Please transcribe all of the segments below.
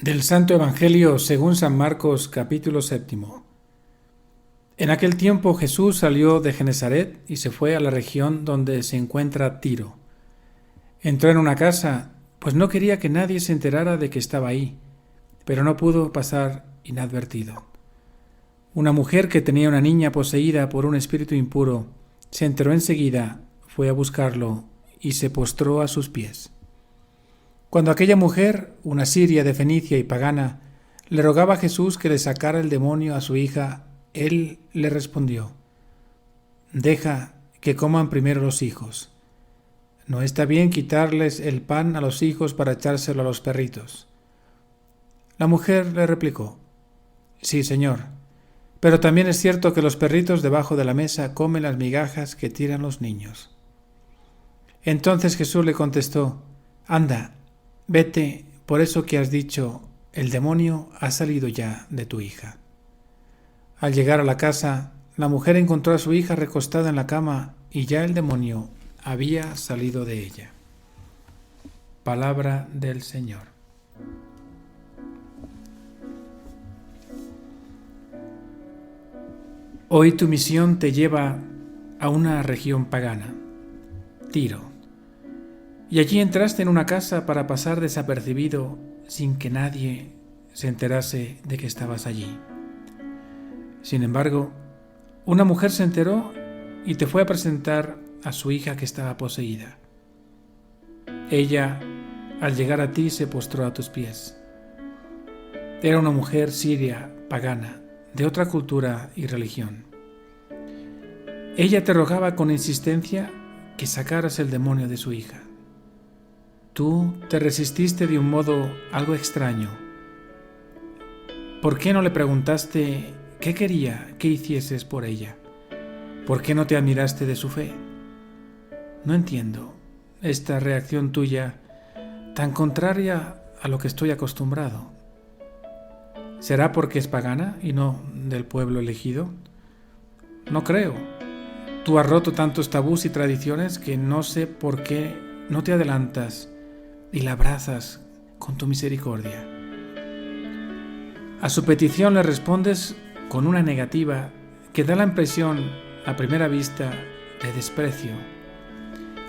Del Santo Evangelio según San Marcos, capítulo 7. En aquel tiempo Jesús salió de Genesaret y se fue a la región donde se encuentra Tiro. Entró en una casa, pues no quería que nadie se enterara de que estaba ahí, pero no pudo pasar inadvertido. Una mujer que tenía una niña poseída por un espíritu impuro se enteró enseguida, fue a buscarlo y se postró a sus pies. Cuando aquella mujer, una siria de Fenicia y pagana, le rogaba a Jesús que le sacara el demonio a su hija, él le respondió: «Deja que coman primero los hijos. No está bien quitarles el pan a los hijos para echárselo a los perritos». La mujer le replicó: «Sí, Señor, pero también es cierto que los perritos debajo de la mesa comen las migajas que tiran los niños». Entonces Jesús le contestó: «Anda, vete, por eso que has dicho, el demonio ha salido ya de tu hija». Al llegar a la casa, la mujer encontró a su hija recostada en la cama y ya el demonio había salido de ella. Palabra del Señor. Hoy tu misión te lleva a una región pagana, Tiro. Y allí entraste en una casa para pasar desapercibido sin que nadie se enterase de que estabas allí. Sin embargo, una mujer se enteró y te fue a presentar a su hija que estaba poseída. Ella, al llegar a ti, se postró a tus pies. Era una mujer siria, pagana, de otra cultura y religión. Ella te rogaba con insistencia que sacaras el demonio de su hija. Tú te resististe de un modo algo extraño. ¿Por qué no le preguntaste qué quería que hicieses por ella? ¿Por qué no te admiraste de su fe? No entiendo esta reacción tuya tan contraria a lo que estoy acostumbrado. ¿Será porque es pagana y no del pueblo elegido? No creo. Tú has roto tantos tabús y tradiciones que no sé por qué no te adelantas y la abrazas con tu misericordia. A su petición le respondes con una negativa que da la impresión, a primera vista, de desprecio.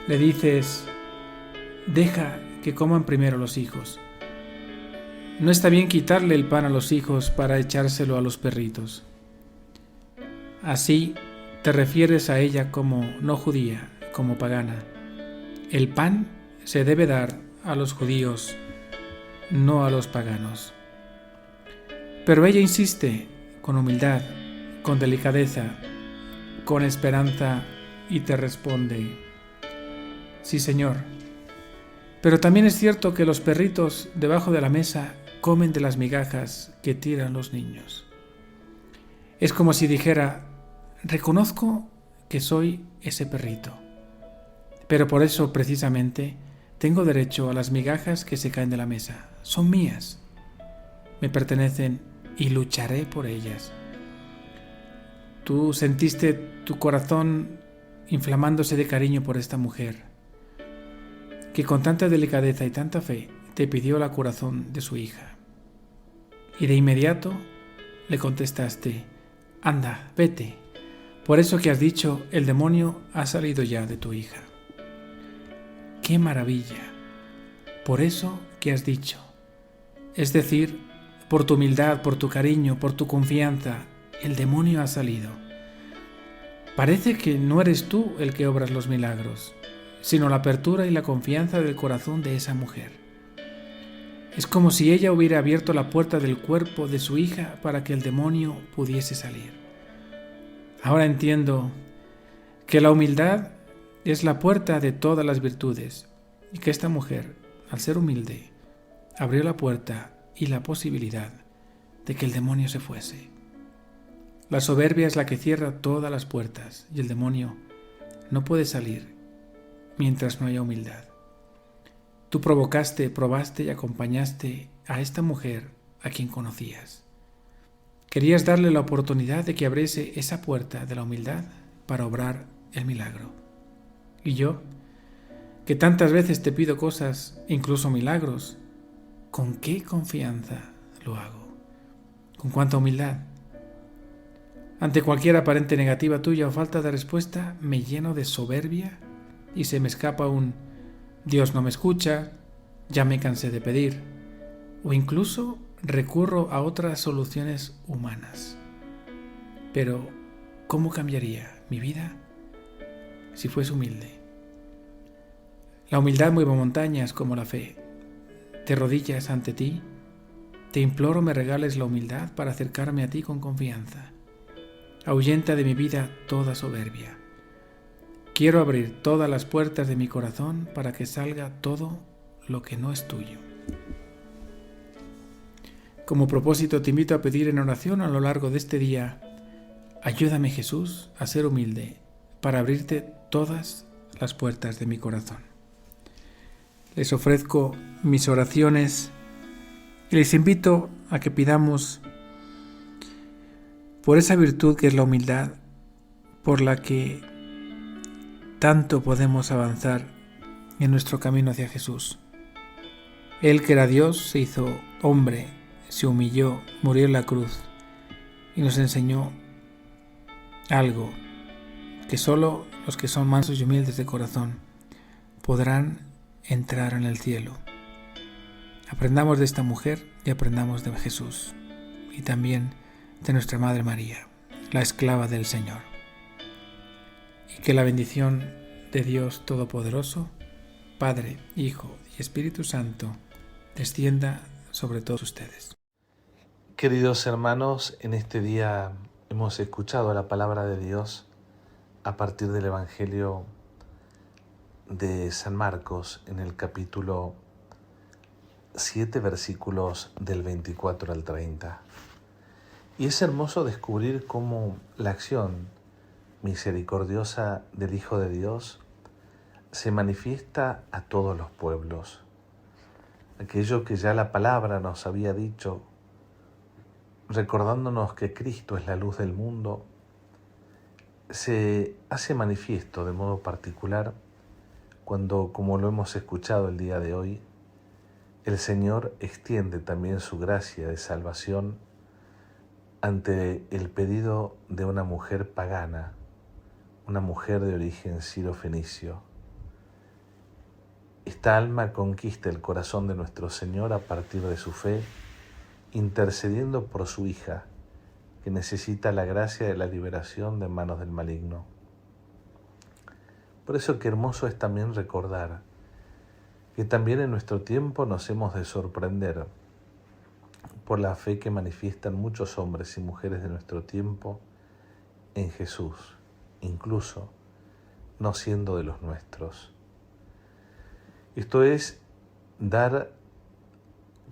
Le dices: «Deja que coman primero los hijos. No está bien quitarle el pan a los hijos para echárselo a los perritos». Así te refieres a ella como no judía, como pagana. El pan se debe dar a los judíos, no a los paganos. Pero ella insiste con humildad, con delicadeza, con esperanza y te responde: «Sí, Señor, pero también es cierto que los perritos debajo de la mesa comen de las migajas que tiran los niños». Es como si dijera: «Reconozco que soy ese perrito, pero por eso precisamente tengo derecho a las migajas que se caen de la mesa. Son mías, me pertenecen y lucharé por ellas». Tú sentiste tu corazón inflamándose de cariño por esta mujer, que con tanta delicadeza y tanta fe te pidió la curación de su hija. Y de inmediato le contestaste: «Anda, vete, por eso que has dicho, el demonio ha salido ya de tu hija». ¡Qué maravilla! Por eso que has dicho, es decir, por tu humildad, por tu cariño, por tu confianza, el demonio ha salido. Parece que no eres tú el que obras los milagros, sino la apertura y la confianza del corazón de esa mujer. Es como si ella hubiera abierto la puerta del cuerpo de su hija para que el demonio pudiese salir. Ahora entiendo que la humildad es la puerta de todas las virtudes y que esta mujer, al ser humilde, abrió la puerta y la posibilidad de que el demonio se fuese. La soberbia es la que cierra todas las puertas y el demonio no puede salir mientras no haya humildad. Tú provocaste, probaste y acompañaste a esta mujer a quien conocías. Querías darle la oportunidad de que abriese esa puerta de la humildad para obrar el milagro. Y yo, que tantas veces te pido cosas, incluso milagros, ¿Con qué confianza lo hago? ¿Con cuánta humildad? Ante cualquier aparente negativa tuya o falta de respuesta, me lleno de soberbia y se me escapa un Dios no me escucha, ya me cansé de pedir, o incluso recurro a otras soluciones humanas. Pero, ¿cómo cambiaría mi vida si fuese humilde? La humildad mueve montañas como la fe. Te rodillas ante ti, te imploro me regales la humildad para acercarme a ti con confianza. Ahuyenta de mi vida toda soberbia. Quiero abrir todas las puertas de mi corazón para que salga todo lo que no es tuyo. Como propósito te invito a pedir en oración a lo largo de este día: ayúdame, Jesús, a ser humilde para abrirte todas las puertas de mi corazón. Les ofrezco mis oraciones y les invito a que pidamos por esa virtud que es la humildad, por la que tanto podemos avanzar en nuestro camino hacia Jesús. Él, que era Dios, se hizo hombre, se humilló, murió en la cruz y nos enseñó algo que solo los que son mansos y humildes de corazón podrán entrar en el cielo. Aprendamos de esta mujer y aprendamos de Jesús y también de nuestra Madre María, la esclava del Señor. Y que la bendición de Dios Todopoderoso, Padre, Hijo y Espíritu Santo, descienda sobre todos ustedes. Queridos hermanos, en este día hemos escuchado la palabra de Dios a partir del Evangelio de San Marcos en el capítulo 7, versículos del 24 al 30. Y es hermoso descubrir cómo la acción misericordiosa del Hijo de Dios se manifiesta a todos los pueblos. Aquello que ya la palabra nos había dicho, recordándonos que Cristo es la luz del mundo, se hace manifiesto de modo particular cuando, como lo hemos escuchado el día de hoy, el Señor extiende también su gracia de salvación ante el pedido de una mujer pagana, una mujer de origen siro-fenicio. Esta alma conquista el corazón de nuestro Señor a partir de su fe, intercediendo por su hija, que necesita la gracia de la liberación de manos del maligno. Por eso qué hermoso es también recordar que también en nuestro tiempo nos hemos de sorprender por la fe que manifiestan muchos hombres y mujeres de nuestro tiempo en Jesús, incluso no siendo de los nuestros. Esto es dar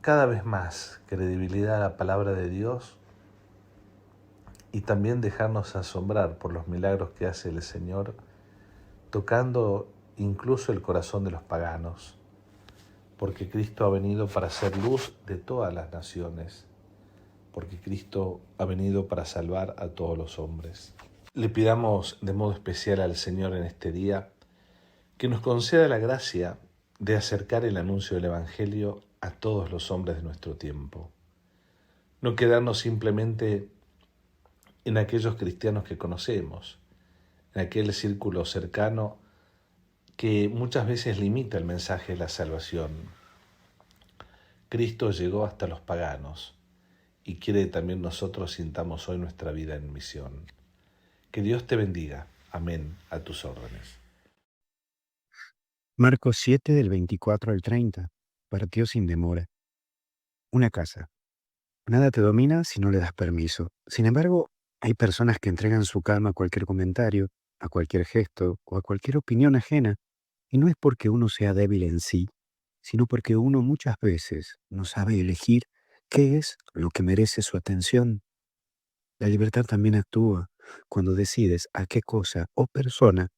cada vez más credibilidad a la palabra de Dios y también dejarnos asombrar por los milagros que hace el Señor, tocando incluso el corazón de los paganos, porque Cristo ha venido para ser luz de todas las naciones, porque Cristo ha venido para salvar a todos los hombres. Le pidamos de modo especial al Señor en este día que nos conceda la gracia de acercar el anuncio del Evangelio a todos los hombres de nuestro tiempo. No quedarnos simplemente en aquellos cristianos que conocemos, en aquel círculo cercano que muchas veces limita el mensaje de la salvación. Cristo llegó hasta los paganos y quiere que también nosotros sintamos hoy nuestra vida en misión. Que Dios te bendiga. Amén. A tus órdenes. Marcos 7 del 24 al 30. Partió sin demora. Una casa. Nada te domina si no le das permiso. Sin embargo, hay personas que entregan su calma a cualquier comentario, a cualquier gesto o a cualquier opinión ajena. Y no es porque uno sea débil en sí, sino porque uno muchas veces no sabe elegir qué es lo que merece su atención. La libertad también actúa cuando decides a qué cosa o persona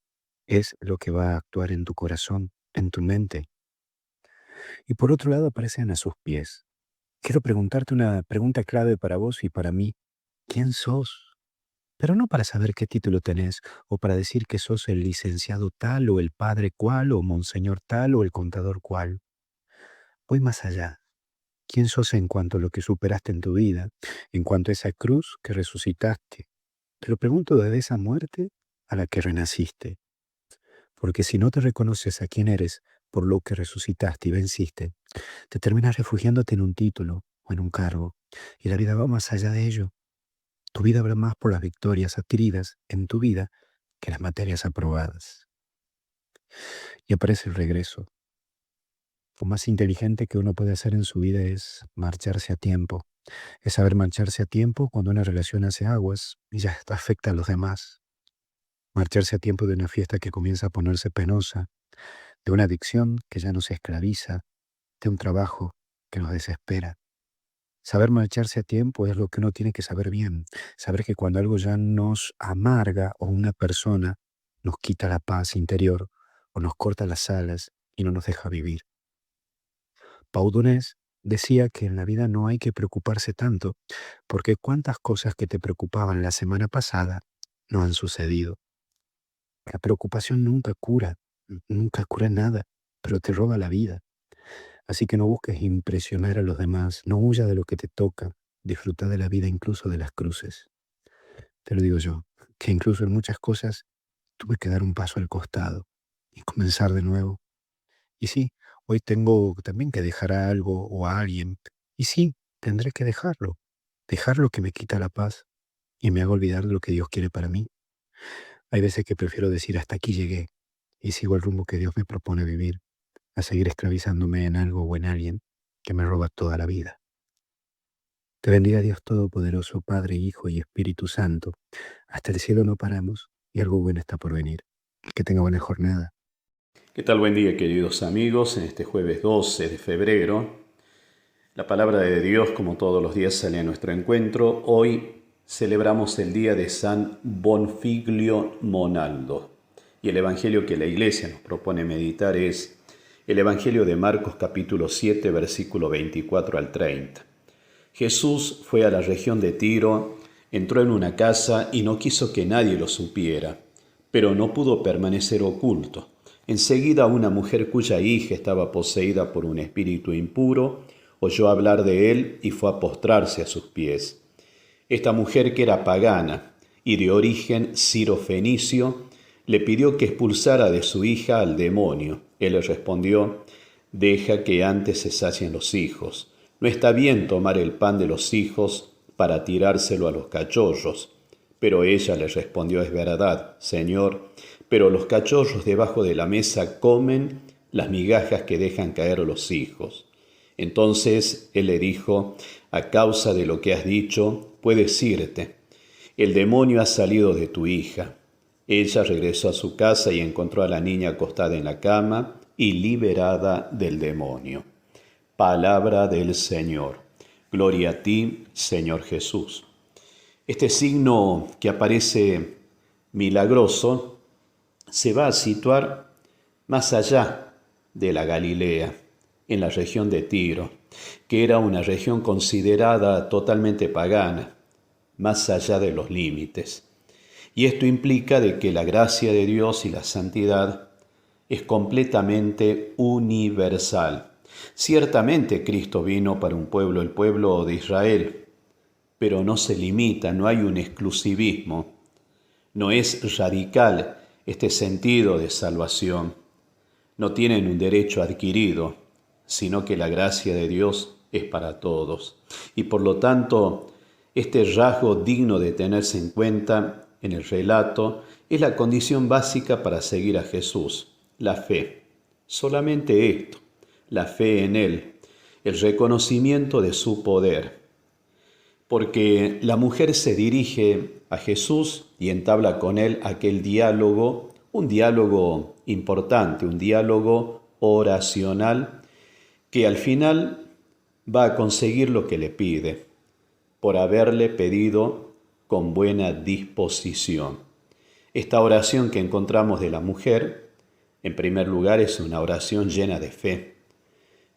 es lo que va a actuar en tu corazón, en tu mente. Y por otro lado aparecen a sus pies. Quiero preguntarte una pregunta clave para vos y para mí. ¿Quién sos? Pero no para saber qué título tenés o para decir que sos el licenciado tal o el padre cual o monseñor tal o el contador cual. Voy más allá. quién sos en cuanto a lo que superaste en tu vida, en cuanto a esa cruz que resucitaste. Te lo pregunto desde esa muerte a la que renaciste. Porque si no te reconoces a quién eres por lo que resucitaste y venciste, te terminas refugiándote en un título o en un cargo. Y la vida va más allá de ello. Tu vida habrá más por las victorias adquiridas en tu vida que las materias aprobadas. Y aparece el regreso. Lo más inteligente que uno puede hacer en su vida es marcharse a tiempo. Es saber marcharse a tiempo cuando una relación hace aguas y ya afecta a los demás. Marcharse a tiempo de una fiesta que comienza a ponerse penosa, de una adicción que ya nos esclaviza, de un trabajo que nos desespera. Saber marcharse a tiempo es lo que uno tiene que saber bien. Saber que cuando algo ya nos amarga o una persona nos quita la paz interior o nos corta las alas y no nos deja vivir. Pau Donés decía que en la vida no hay que preocuparse tanto porque cuántas cosas que te preocupaban la semana pasada no han sucedido. La preocupación nunca cura nada, pero te roba la vida. Así que no busques impresionar a los demás, no huya de lo que te toca, disfruta de la vida incluso de las cruces. Te lo digo yo, que incluso en muchas cosas tuve que dar un paso al costado y comenzar de nuevo. Y sí, hoy tengo también que dejar a algo o a alguien. Y sí, tendré que dejar lo que me quita la paz y me haga olvidar de lo que Dios quiere para mí. Hay veces que prefiero decir hasta aquí llegué y sigo el rumbo que Dios me propone vivir, a seguir esclavizándome en algo o en alguien que me roba toda la vida. Te bendiga Dios Todopoderoso, Padre, Hijo y Espíritu Santo. Hasta el cielo no paramos y algo bueno está por venir. Que tenga buena jornada. ¿Qué tal? Buen día, queridos amigos. En este jueves 12 de febrero, la palabra de Dios, como todos los días, sale a nuestro encuentro. Hoy celebramos el día de San Bonfiglio Monaldo. Y el evangelio que la Iglesia nos propone meditar es el evangelio de Marcos capítulo 7, versículo 24 al 30. Jesús fue a la región de Tiro, entró en una casa y no quiso que nadie lo supiera, pero no pudo permanecer oculto. Enseguida una mujer cuya hija estaba poseída por un espíritu impuro oyó hablar de él y fue a postrarse a sus pies. Esta mujer, que era pagana y de origen sirofenicio, le pidió que expulsara de su hija al demonio. Él le respondió: «Deja que antes se sacien los hijos. No está bien tomar el pan de los hijos para tirárselo a los cachorros». Pero ella le respondió: «Es verdad, Señor, pero los cachorros debajo de la mesa comen las migajas que dejan caer los hijos». Entonces él le dijo: «A causa de lo que has dicho, puedes irte. El demonio ha salido de tu hija». Ella regresó a su casa y encontró a la niña acostada en la cama y liberada del demonio. Palabra del Señor. Gloria a ti, Señor Jesús. Este signo que aparece milagroso se va a situar más allá de la Galilea, en la región de Tiro, que era una región considerada totalmente pagana, más allá de los límites. Y esto implica de que la gracia de Dios y la santidad es completamente universal. Ciertamente Cristo vino para un pueblo, el pueblo de Israel, pero no se limita, no hay un exclusivismo, no es radical este sentido de salvación. No tienen un derecho adquirido, sino que la gracia de Dios es para todos. Y por lo tanto, este rasgo digno de tenerse en cuenta en el relato es la condición básica para seguir a Jesús, la fe. Solamente esto, la fe en Él, el reconocimiento de su poder. Porque la mujer se dirige a Jesús y entabla con Él aquel diálogo, un diálogo importante, un diálogo oracional, que al final va a conseguir lo que le pide, por haberle pedido con buena disposición. Esta oración que encontramos de la mujer, en primer lugar, es una oración llena de fe,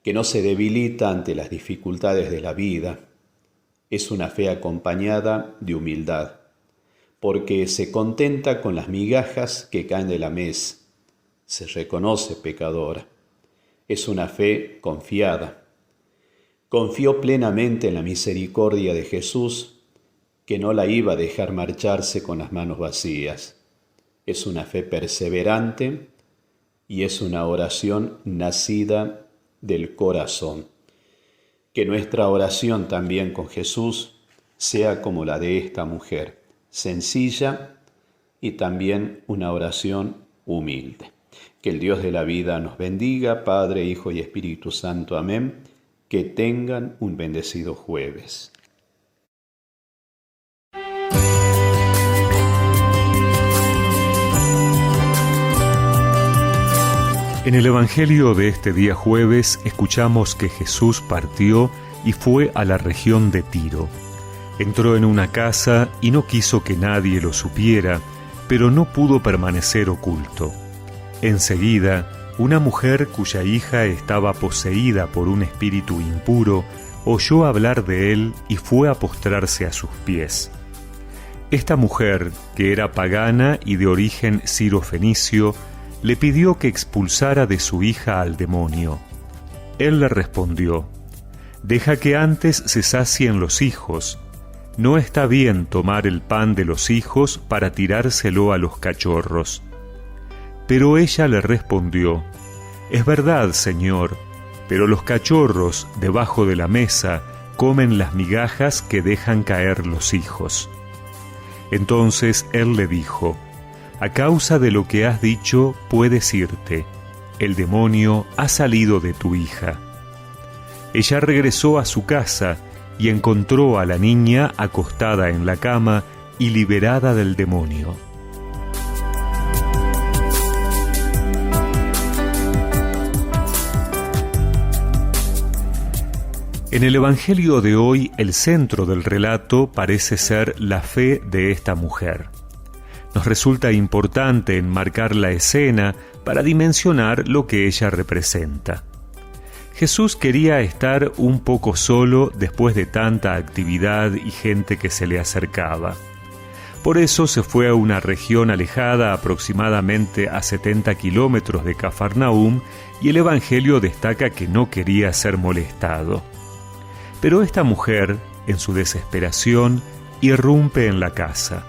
que no se debilita ante las dificultades de la vida. Es una fe acompañada de humildad, porque se contenta con las migajas que caen de la mesa, se reconoce pecadora. Es una fe confiada, Confió plenamente en la misericordia de Jesús, que no la iba a dejar marcharse con las manos vacías. Es una fe perseverante y es una oración nacida del corazón. Que nuestra oración también con Jesús sea como la de esta mujer, sencilla y también una oración humilde. Que el Dios de la vida nos bendiga, Padre, Hijo y Espíritu Santo. Amén. Que tengan un bendecido jueves. En el Evangelio de este día jueves escuchamos que Jesús partió y fue a la región de Tiro. Entró en una casa y no quiso que nadie lo supiera, pero no pudo permanecer oculto. Enseguida, una mujer cuya hija estaba poseída por un espíritu impuro oyó hablar de él y fue a postrarse a sus pies. Esta mujer, que era pagana y de origen sirofenicio, le pidió que expulsara de su hija al demonio. Él le respondió: «Deja que antes se sacien los hijos. No está bien tomar el pan de los hijos para tirárselo a los cachorros». Pero ella le respondió: «Es verdad, Señor, pero los cachorros debajo de la mesa comen las migajas que dejan caer los hijos». Entonces él le dijo: «A causa de lo que has dicho, puedes irte. El demonio ha salido de tu hija». Ella regresó a su casa y encontró a la niña acostada en la cama y liberada del demonio. En el Evangelio de hoy, el centro del relato parece ser la fe de esta mujer. Nos resulta importante enmarcar la escena para dimensionar lo que ella representa. Jesús quería estar un poco solo después de tanta actividad y gente que se le acercaba. Por eso se fue a una región alejada aproximadamente a 70 kilómetros de Cafarnaúm y el Evangelio destaca que no quería ser molestado. Pero esta mujer, en su desesperación, irrumpe en la casa.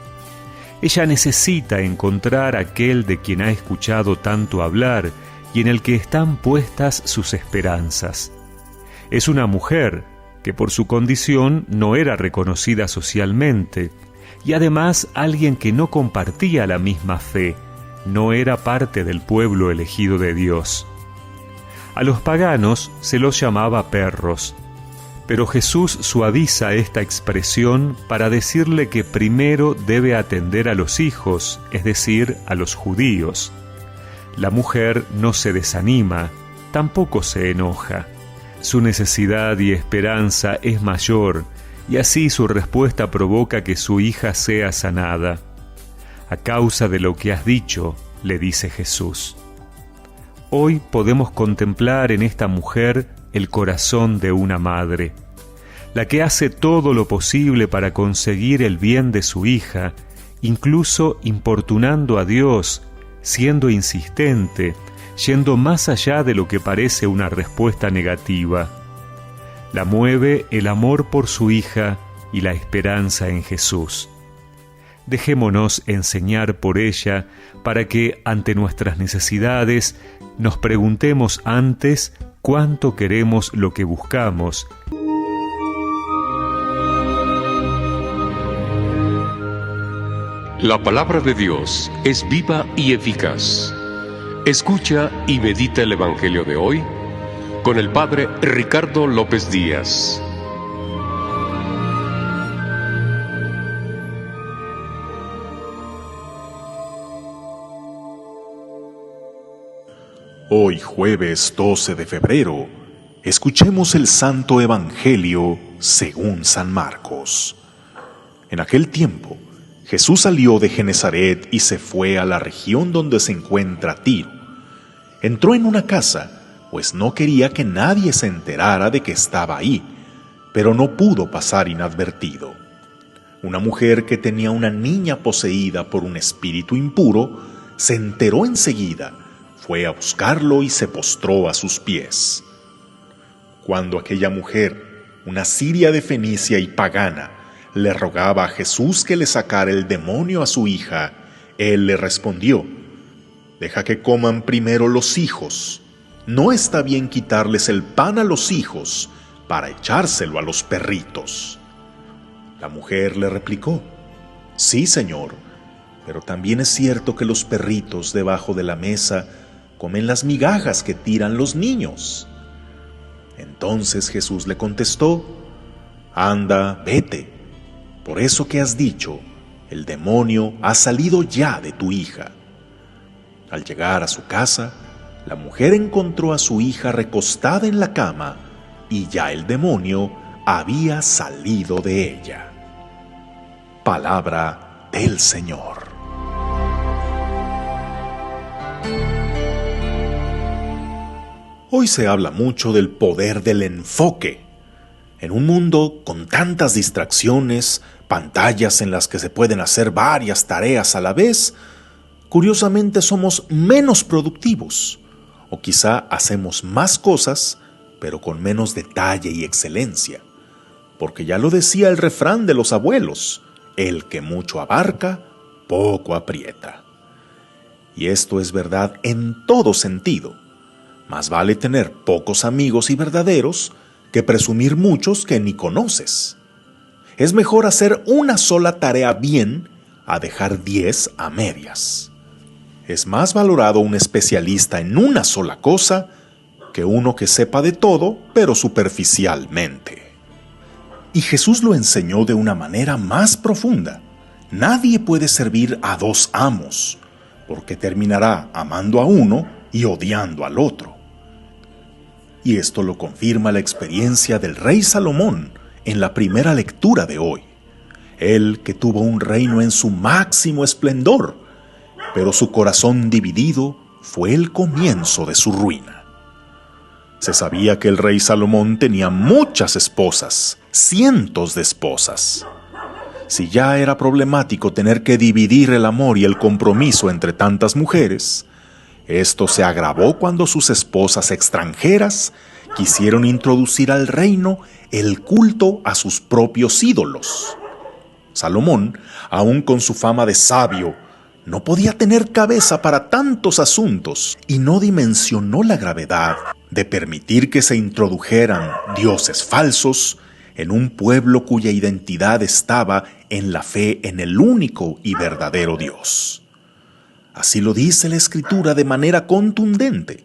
Ella necesita encontrar a aquel de quien ha escuchado tanto hablar y en el que están puestas sus esperanzas. Es una mujer que por su condición no era reconocida socialmente y además alguien que no compartía la misma fe, no era parte del pueblo elegido de Dios. A los paganos se los llamaba perros, pero Jesús suaviza esta expresión para decirle que primero debe atender a los hijos, es decir, a los judíos. La mujer no se desanima, tampoco se enoja. Su necesidad y esperanza es mayor, y así su respuesta provoca que su hija sea sanada. A causa de lo que has dicho, le dice Jesús. Hoy podemos contemplar en esta mujer el corazón de una madre, la que hace todo lo posible para conseguir el bien de su hija, incluso importunando a Dios, siendo insistente, yendo más allá de lo que parece una respuesta negativa. La mueve el amor por su hija y la esperanza en Jesús. Dejémonos enseñar por ella para que, ante nuestras necesidades, nos preguntemos antes cuánto queremos lo que buscamos. La palabra de Dios es viva y eficaz. Escucha y medita el Evangelio de hoy con el Padre Ricardo López Díaz. Hoy jueves 12 de febrero, escuchemos el Santo Evangelio según San Marcos. En aquel tiempo, Jesús salió de Genezaret y se fue a la región donde se encuentra Tiro. Entró en una casa, pues no quería que nadie se enterara de que estaba ahí, pero no pudo pasar inadvertido. Una mujer que tenía una niña poseída por un espíritu impuro se enteró enseguida. Fue a buscarlo y se postró a sus pies. Cuando aquella mujer una siria de Fenicia y pagana, le rogaba a Jesús que le sacara el demonio a su hija, él le respondió: «Deja que coman primero los hijos. No está bien quitarles el pan a los hijos para echárselo a los perritos». La mujer le replicó: «Sí, Señor, pero también es cierto que los perritos debajo de la mesa comen las migajas que tiran los niños». Entonces Jesús le contestó: «Anda, vete. Por eso que has dicho, el demonio ha salido ya de tu hija». Al llegar a su casa, la mujer encontró a su hija recostada en la cama y ya el demonio había salido de ella. Palabra del Señor. Hoy se habla mucho del poder del enfoque. En un mundo con tantas distracciones, pantallas en las que se pueden hacer varias tareas a la vez, curiosamente somos menos productivos, o quizá hacemos más cosas, pero con menos detalle y excelencia. Porque ya lo decía el refrán de los abuelos: el que mucho abarca, poco aprieta. Y esto es verdad en todo sentido. Más vale tener pocos amigos y verdaderos que presumir muchos que ni conoces. Es mejor hacer una sola tarea bien a dejar 10 a medias. Es más valorado un especialista en una sola cosa que uno que sepa de todo, pero superficialmente. Y Jesús lo enseñó de una manera más profunda. Nadie puede servir a 2 amos, porque terminará amando a uno y odiando al otro. Y esto lo confirma la experiencia del rey Salomón en la primera lectura de hoy. Él que tuvo un reino en su máximo esplendor, pero su corazón dividido fue el comienzo de su ruina. Se sabía que el rey Salomón tenía muchas esposas, cientos de esposas. Si ya era problemático tener que dividir el amor y el compromiso entre tantas mujeres, esto se agravó cuando sus esposas extranjeras quisieron introducir al reino el culto a sus propios ídolos. Salomón, aun con su fama de sabio, no podía tener cabeza para tantos asuntos y no dimensionó la gravedad de permitir que se introdujeran dioses falsos en un pueblo cuya identidad estaba en la fe en el único y verdadero Dios. Así lo dice la Escritura de manera contundente.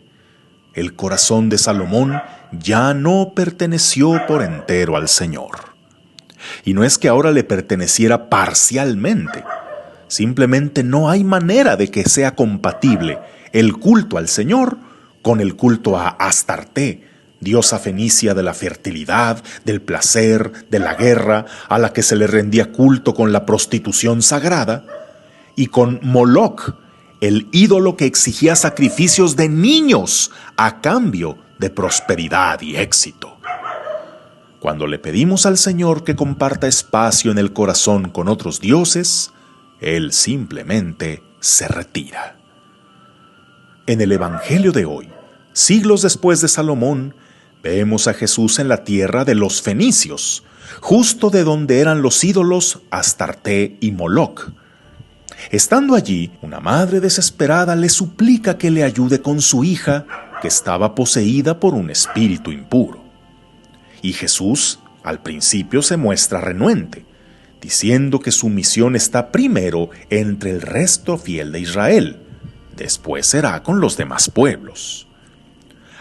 El corazón de Salomón ya no perteneció por entero al Señor. Y no es que ahora le perteneciera parcialmente. Simplemente no hay manera de que sea compatible el culto al Señor con el culto a Astarté, diosa fenicia de la fertilidad, del placer, de la guerra, a la que se le rendía culto con la prostitución sagrada, y con Moloch, el ídolo que exigía sacrificios de niños a cambio de prosperidad y éxito. Cuando le pedimos al Señor que comparta espacio en el corazón con otros dioses, Él simplemente se retira. En el Evangelio de hoy, siglos después de Salomón, vemos a Jesús en la tierra de los fenicios, justo de donde eran los ídolos Astarté y Moloch. Estando allí, una madre desesperada le suplica que le ayude con su hija, que estaba poseída por un espíritu impuro. Y Jesús, al principio, se muestra renuente, diciendo que su misión está primero entre el resto fiel de Israel, después será con los demás pueblos.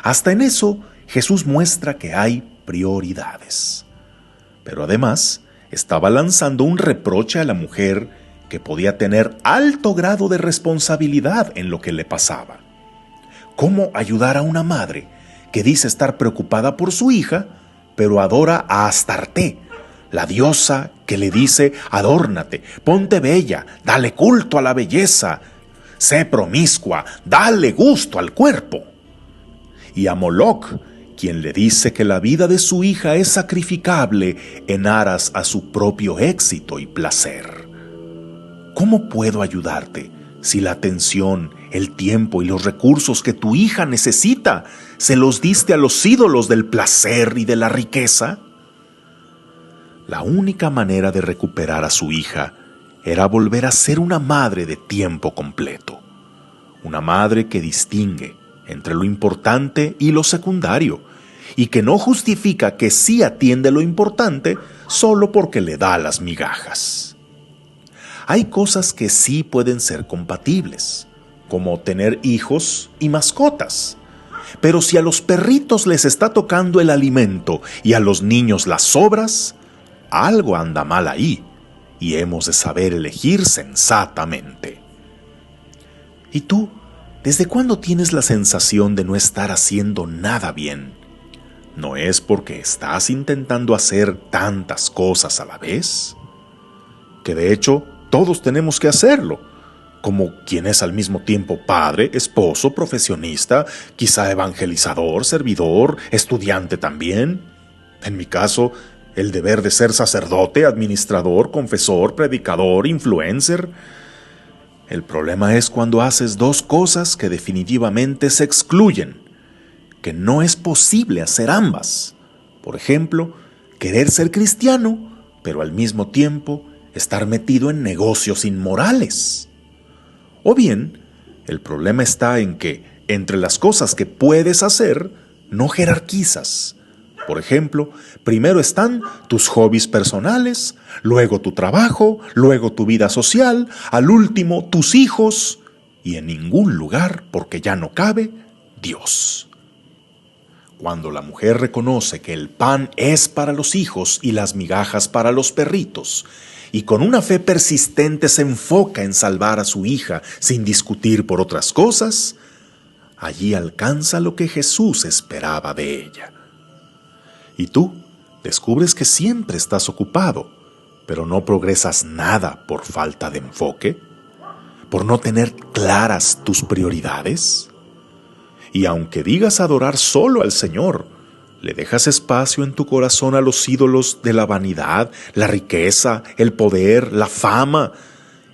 Hasta en eso, Jesús muestra que hay prioridades. Pero además, estaba lanzando un reproche a la mujer que podía tener alto grado de responsabilidad en lo que le pasaba. ¿Cómo ayudar a una madre que dice estar preocupada por su hija, pero adora a Astarté, la diosa que le dice: adórnate, ponte bella, dale culto a la belleza, sé promiscua, dale gusto al cuerpo? Y a Moloch, quien le dice que la vida de su hija es sacrificable en aras a su propio éxito y placer. ¿Cómo puedo ayudarte si la atención, el tiempo y los recursos que tu hija necesita se los diste a los ídolos del placer y de la riqueza? La única manera de recuperar a su hija era volver a ser una madre de tiempo completo. Una madre que distingue entre lo importante y lo secundario, y que no justifica que sí atiende lo importante solo porque le da las migajas. Hay cosas que sí pueden ser compatibles, como tener hijos y mascotas. Pero si a los perritos les está tocando el alimento y a los niños las sobras, algo anda mal ahí, y hemos de saber elegir sensatamente. ¿Y tú, desde cuándo tienes la sensación de no estar haciendo nada bien? ¿No es porque estás intentando hacer tantas cosas a la vez? Que de hecho, todos tenemos que hacerlo, como quien es al mismo tiempo padre, esposo, profesionista, quizá evangelizador, servidor, estudiante también. En mi caso, el deber de ser sacerdote, administrador, confesor, predicador, influencer. El problema es cuando haces dos cosas que definitivamente se excluyen, que no es posible hacer ambas. Por ejemplo, querer ser cristiano, pero al mismo tiempo estar metido en negocios inmorales. O bien, el problema está en que, entre las cosas que puedes hacer, no jerarquizas. Por ejemplo, primero están tus hobbies personales, luego tu trabajo, luego tu vida social, al último tus hijos, y en ningún lugar, porque ya no cabe, Dios. Cuando la mujer reconoce que el pan es para los hijos y las migajas para los perritos, y con una fe persistente se enfoca en salvar a su hija sin discutir por otras cosas, allí alcanza lo que Jesús esperaba de ella. Y tú descubres que siempre estás ocupado, pero no progresas nada por falta de enfoque, por no tener claras tus prioridades. Y aunque digas adorar solo al Señor, le dejas espacio en tu corazón a los ídolos de la vanidad, la riqueza, el poder, la fama,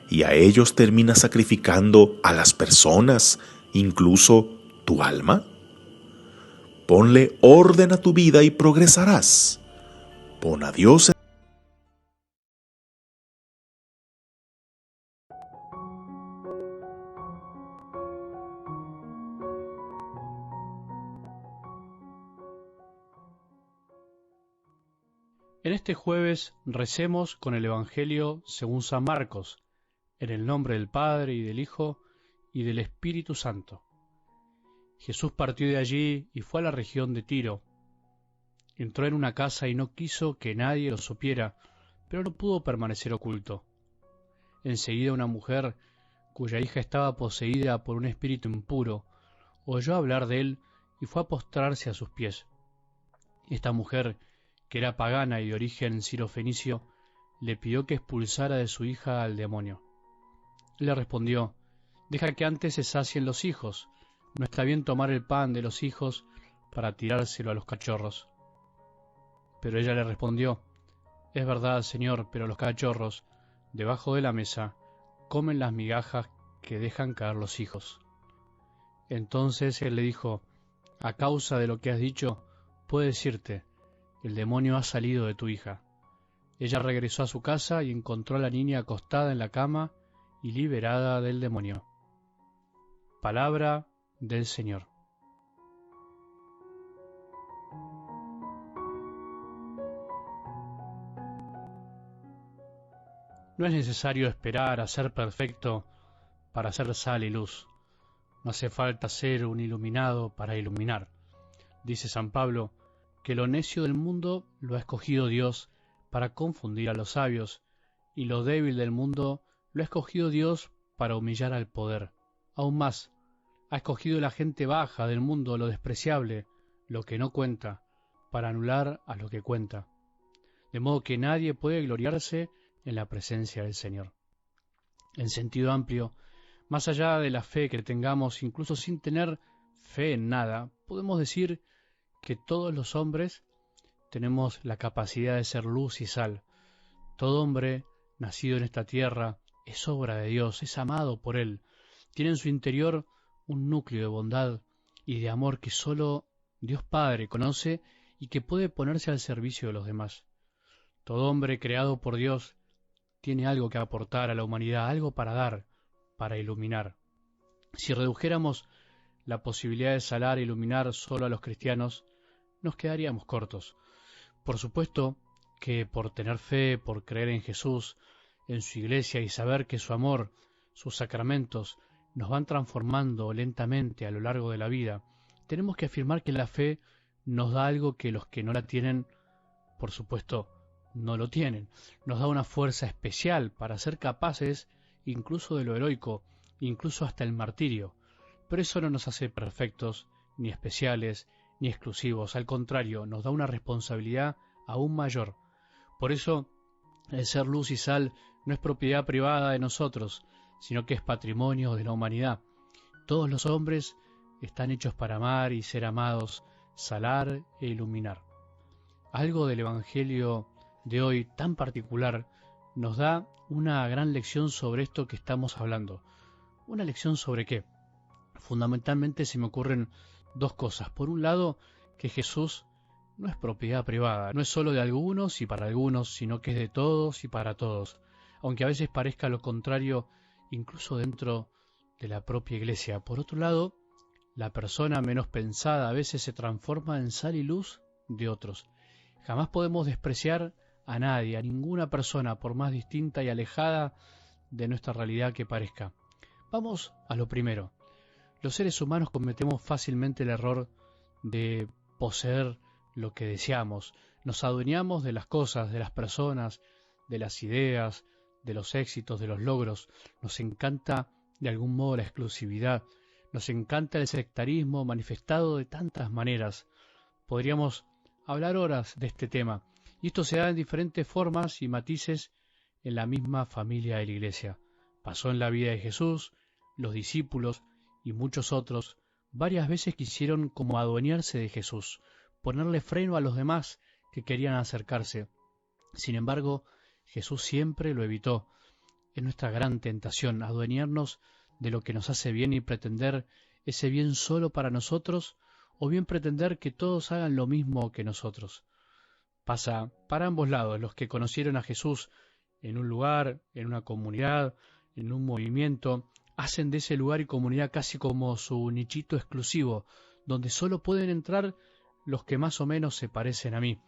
y a ellos terminas sacrificando a las personas, incluso tu alma. Ponle orden a tu vida y progresarás. Pon a Dios en... En este jueves recemos con el Evangelio según San Marcos, en el nombre del Padre y del Hijo y del Espíritu Santo. Jesús partió de allí y fue a la región de Tiro. Entró en una casa y no quiso que nadie lo supiera, pero no pudo permanecer oculto. Enseguida una mujer, cuya hija estaba poseída por un espíritu impuro, oyó hablar de él y fue a postrarse a sus pies. Esta mujer, que era pagana y de origen sirofenicio, le pidió que expulsara de su hija al demonio. Él le respondió: «Deja que antes se sacien los hijos. No está bien tomar el pan de los hijos para tirárselo a los cachorros». Pero ella le respondió: «Es verdad, Señor, pero los cachorros, debajo de la mesa, comen las migajas que dejan caer los hijos». Entonces él le dijo: «A causa de lo que has dicho, puedo decirte, el demonio ha salido de tu hija». Ella regresó a su casa y encontró a la niña acostada en la cama y liberada del demonio. Palabra del Señor. No es necesario esperar a ser perfecto para ser sal y luz. No hace falta ser un iluminado para iluminar. Dice San Pablo que lo necio del mundo lo ha escogido Dios para confundir a los sabios, y lo débil del mundo lo ha escogido Dios para humillar al poder. Aún más, ha escogido la gente baja del mundo, lo despreciable, lo que no cuenta, para anular a lo que cuenta. De modo que nadie puede gloriarse en la presencia del Señor. En sentido amplio, más allá de la fe que tengamos, incluso sin tener fe en nada, podemos decir que todos los hombres tenemos la capacidad de ser luz y sal. Todo hombre nacido en esta tierra es obra de Dios, es amado por Él, tiene en su interior un núcleo de bondad y de amor que solo Dios Padre conoce y que puede ponerse al servicio de los demás. Todo hombre creado por Dios tiene algo que aportar a la humanidad, algo para dar, para iluminar. Si redujéramos la posibilidad de salar e iluminar solo a los cristianos, nos quedaríamos cortos. Por supuesto que por tener fe, por creer en Jesús, en su iglesia y saber que su amor, sus sacramentos, nos van transformando lentamente a lo largo de la vida, tenemos que afirmar que la fe nos da algo que los que no la tienen, por supuesto, no lo tienen. Nos da una fuerza especial para ser capaces incluso de lo heroico, incluso hasta el martirio. Pero eso no nos hace perfectos, ni especiales, ni exclusivos. Al contrario, nos da una responsabilidad aún mayor. Por eso, el ser luz y sal no es propiedad privada de nosotros, sino que es patrimonio de la humanidad. Todos los hombres están hechos para amar y ser amados, salar e iluminar. Algo del Evangelio de hoy tan particular nos da una gran lección sobre esto que estamos hablando. ¿Una lección sobre qué? Fundamentalmente se me ocurren dos cosas. Por un lado, que Jesús no es propiedad privada, no es solo de algunos y para algunos, sino que es de todos y para todos. Aunque a veces parezca lo contrario, incluso dentro de la propia iglesia. Por otro lado, la persona menos pensada a veces se transforma en sal y luz de otros. Jamás podemos despreciar a nadie, a ninguna persona, por más distinta y alejada de nuestra realidad que parezca. Vamos a lo primero. Los seres humanos cometemos fácilmente el error de poseer lo que deseamos. Nos adueñamos de las cosas, de las personas, de las ideas, de los éxitos, de los logros. Nos encanta de algún modo la exclusividad. Nos encanta el sectarismo manifestado de tantas maneras. Podríamos hablar horas de este tema. Y esto se da en diferentes formas y matices en la misma familia de la Iglesia. Pasó en la vida de Jesús, los discípulos y muchos otros varias veces quisieron como adueñarse de Jesús, ponerle freno a los demás que querían acercarse. Sin embargo, Jesús siempre lo evitó. Es nuestra gran tentación, adueñarnos de lo que nos hace bien y pretender ese bien solo para nosotros, o bien pretender que todos hagan lo mismo que nosotros. Pasa para ambos lados. Los que conocieron a Jesús en un lugar, en una comunidad, en un movimiento, hacen de ese lugar y comunidad casi como su nichito exclusivo, donde solo pueden entrar los que más o menos se parecen a mí.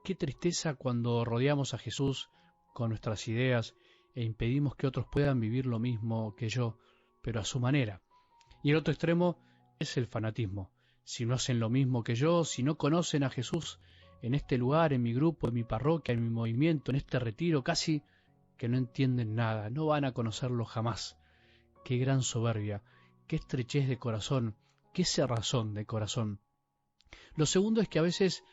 Qué tristeza cuando rodeamos a Jesús con nuestras ideas e impedimos que otros puedan vivir lo mismo que yo, pero a su manera. Y el otro extremo es el fanatismo. Si no hacen lo mismo que yo, si no conocen a Jesús en este lugar, en mi grupo, en mi parroquia, en mi movimiento, en este retiro, casi que no entienden nada, no van a conocerlo jamás. Qué gran soberbia, qué estrechez de corazón, qué cerrazón de corazón. Lo segundo es que a veces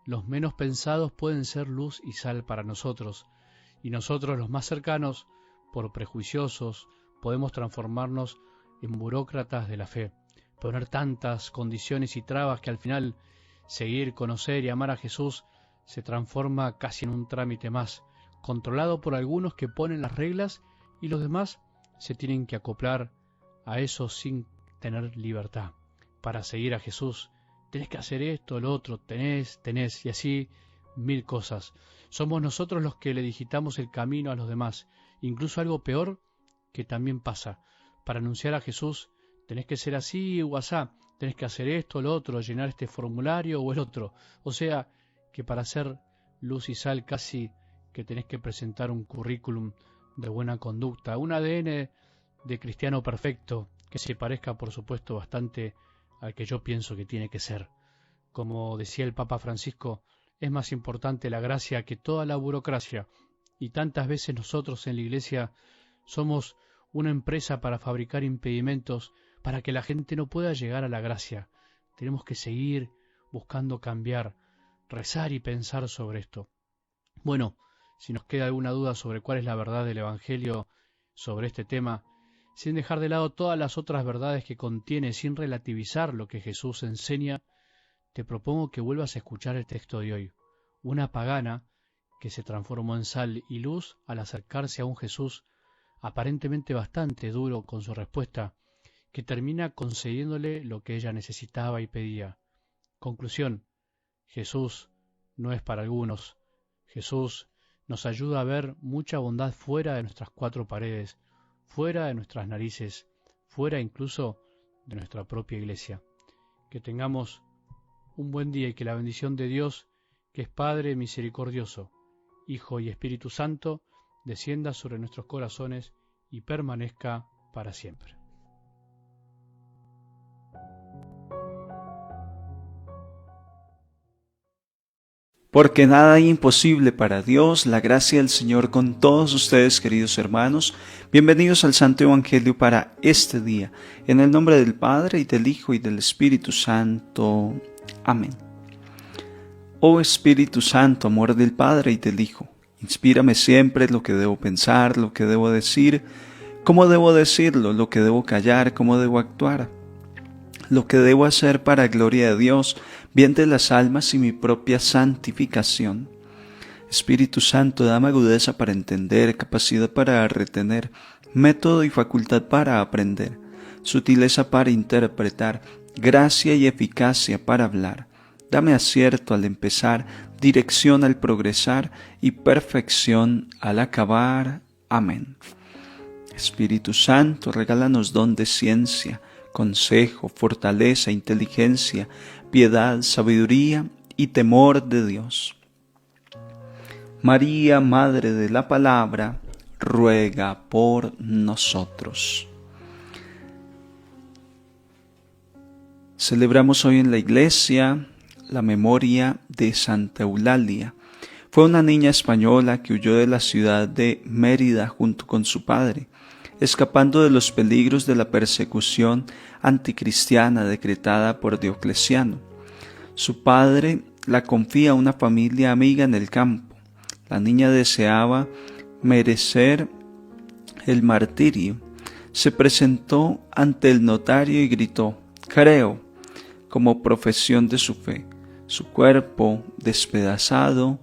los menos pensados pueden ser luz y sal para nosotros, y nosotros los más cercanos, por prejuiciosos, podemos transformarnos en burócratas de la fe, poner tantas condiciones y trabas que al final seguir, conocer y amar a Jesús se transforma casi en un trámite más, controlado por algunos que ponen las reglas y los demás se tienen que acoplar a eso sin tener libertad. Para seguir a Jesús tenés que hacer esto, lo otro, tenés, y así mil cosas. Somos nosotros los que le digitamos el camino a los demás, incluso algo peor que también pasa. Para anunciar a Jesús tenés que ser así o asá, tenés que hacer esto, lo otro, llenar este formulario o el otro. O sea, que para ser luz y sal casi que tenés que presentar un currículum de buena conducta, un ADN de cristiano perfecto, que se parezca por supuesto bastante al que yo pienso que tiene que ser. Como decía el Papa Francisco, es más importante la gracia que toda la burocracia, y tantas veces nosotros en la Iglesia somos una empresa para fabricar impedimentos para que la gente no pueda llegar a la gracia. Tenemos que seguir buscando cambiar, rezar y pensar sobre esto. Bueno, si nos queda alguna duda sobre cuál es la verdad del Evangelio sobre este tema, sin dejar de lado todas las otras verdades que contiene, sin relativizar lo que Jesús enseña, te propongo que vuelvas a escuchar el texto de hoy. Una pagana que se transformó en sal y luz al acercarse a un Jesús aparentemente bastante duro con su respuesta, que termina concediéndole lo que ella necesitaba y pedía. Conclusión: Jesús no es para algunos, Jesús nos ayuda a ver mucha bondad fuera de nuestras cuatro paredes, fuera de nuestras narices, fuera incluso de nuestra propia iglesia. Que tengamos un buen día y que la bendición de Dios, que es Padre misericordioso, Hijo y Espíritu Santo, descienda sobre nuestros corazones y permanezca para siempre. Porque nada hay imposible para Dios, la gracia del Señor con todos ustedes, queridos hermanos. Bienvenidos al Santo Evangelio para este día. En el nombre del Padre, y del Hijo, y del Espíritu Santo. Amén. Oh Espíritu Santo, amor del Padre y del Hijo, inspírame siempre lo que debo pensar, lo que debo decir, cómo debo decirlo, lo que debo callar, cómo debo actuar, lo que debo hacer para gloria de Dios, bien de las almas y mi propia santificación. Espíritu Santo, dame agudeza para entender, capacidad para retener, método y facultad para aprender, sutileza para interpretar, gracia y eficacia para hablar. Dame acierto al empezar, dirección al progresar y perfección al acabar. Amén. Espíritu Santo, regálanos don de ciencia, consejo, fortaleza, inteligencia, piedad, sabiduría y temor de Dios. María, Madre de la Palabra, ruega por nosotros. Celebramos hoy en la iglesia la memoria de Santa Eulalia. Fue una niña española que huyó de la ciudad de Mérida junto con su padre, escapando de los peligros de la persecución anticristiana decretada por Diocleciano. Su padre la confía a una familia amiga en el campo. La niña deseaba merecer el martirio. Se presentó ante el notario y gritó: «Creo», como profesión de su fe. Su cuerpo, despedazado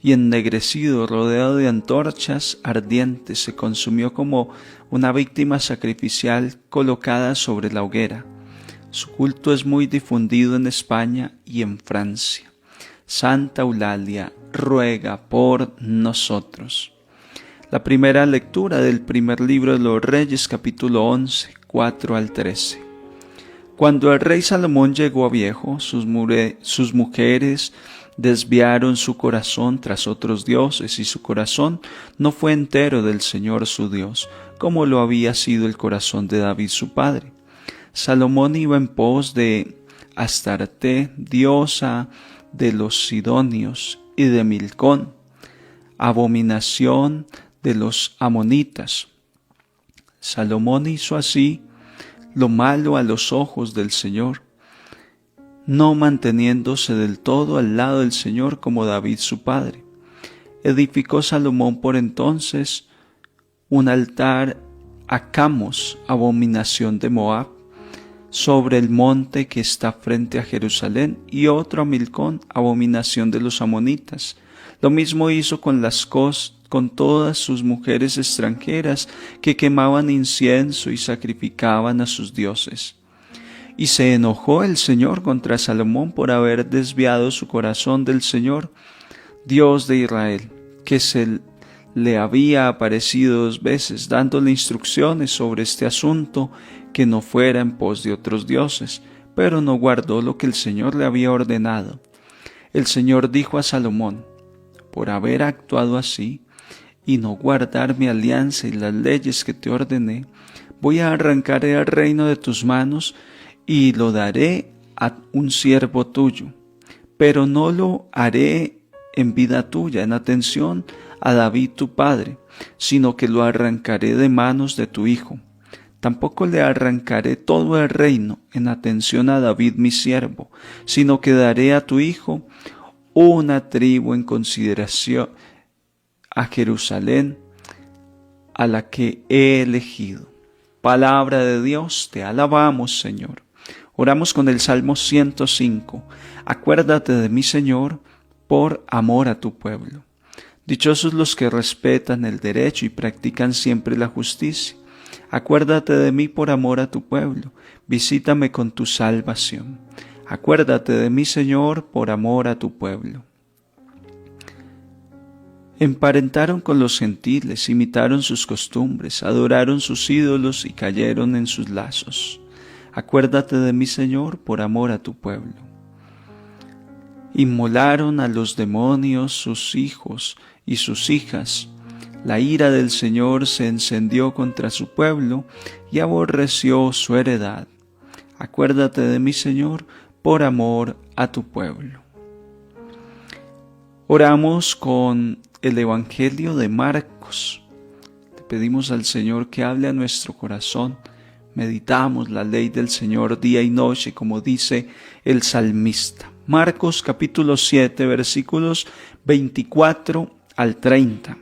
y ennegrecido, rodeado de antorchas ardientes, se consumió como una víctima sacrificial colocada sobre la hoguera. Su culto es muy difundido en España y en Francia. Santa Eulalia, ruega por nosotros. La primera lectura del primer libro de los Reyes, capítulo 11, 4 al 13. Cuando el rey Salomón llegó a viejo, sus mujeres desviaron su corazón tras otros dioses, y su corazón no fue entero del Señor su Dios, como lo había sido el corazón de David su padre. Salomón iba en pos de Astarte, diosa de los sidonios, y de Milcón, abominación de los amonitas. Salomón hizo así lo malo a los ojos del Señor, no manteniéndose del todo al lado del Señor como David su padre. Edificó Salomón por entonces un altar a Camos, abominación de Moab, sobre el monte que está frente a Jerusalén, y otro a Milcón, abominación de los amonitas. Lo mismo hizo con todas sus mujeres extranjeras que quemaban incienso y sacrificaban a sus dioses. Y se enojó el Señor contra Salomón por haber desviado su corazón del Señor, Dios de Israel, que se le había aparecido 2 veces, dándole instrucciones sobre este asunto, que no fuera en pos de otros dioses, pero no guardó lo que el Señor le había ordenado. El Señor dijo a Salomón: por haber actuado así y no guardar mi alianza y las leyes que te ordené, voy a arrancar el reino de tus manos y lo daré a un siervo tuyo, pero no lo haré en vida tuya, en atención a David tu padre, sino que lo arrancaré de manos de tu hijo. Tampoco le arrancaré todo el reino en atención a David mi siervo, sino que daré a tu hijo una tribu en consideración a Jerusalén, a la que he elegido. Palabra de Dios, te alabamos, Señor. Oramos con el Salmo 105. Acuérdate de mí, Señor, por amor a tu pueblo. Dichosos los que respetan el derecho y practican siempre la justicia. Acuérdate de mí por amor a tu pueblo. Visítame con tu salvación. Acuérdate de mí, Señor, por amor a tu pueblo. Emparentaron con los gentiles, imitaron sus costumbres, adoraron sus ídolos y cayeron en sus lazos. Acuérdate de mí, Señor, por amor a tu pueblo. Inmolaron a los demonios sus hijos y sus hijas. La ira del Señor se encendió contra su pueblo y aborreció su heredad. Acuérdate de mí, Señor, por amor a tu pueblo. Oramos con el Evangelio de Marcos. Le pedimos al Señor que hable a nuestro corazón. Meditamos la ley del Señor día y noche, como dice el salmista. Marcos capítulo 7, versículos 24 al 30.